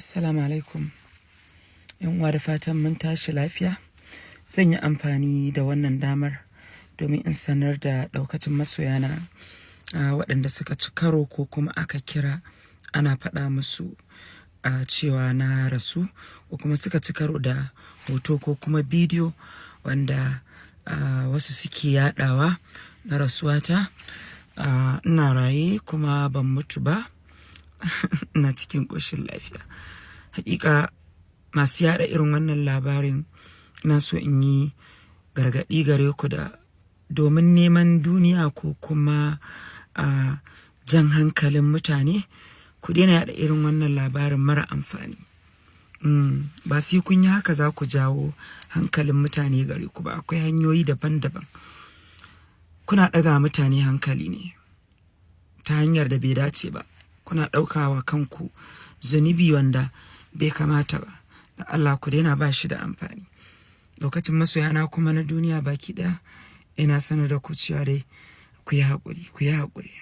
Assalamu alaikum. Yan uwa da fatan mun tashi lafiya. Zan yi amfani da wannan damar domin in sanar da daukacin masoyana waɗanda suka ci karo ko kuma aka kira ana faɗa musu cewa na rasu, ko kuma suka ci karo da hoto ko kuma bidiyo wanda wasu suke yaɗawa na rasuwata. Ina raye kuma ban mutu ba. Ina cikin ƙoshin lafiya. Hakika masu yada irin wannan labarin, ina so in yi gargaɗi gare ku da domin neman duniya ko kuma jan hankalin mutane, ku daina yada irin wannan labarin mara amfani. Ba sai kun yi haka za ku jawo hankalin mutane gare ku ba. Akwai hanyoyi daban-daban. Kuna ɗaga mutane hankali ne ta hanyar da bai dace ba. Kuna ɗaukawa kanku zunubi wanda bai kamata ba. Da Allah ku daina, ba shi da amfani. Lokacin masoyana kuma na duniya baki ɗaya, ina sanar da ku cewa dai ku yi haƙuri.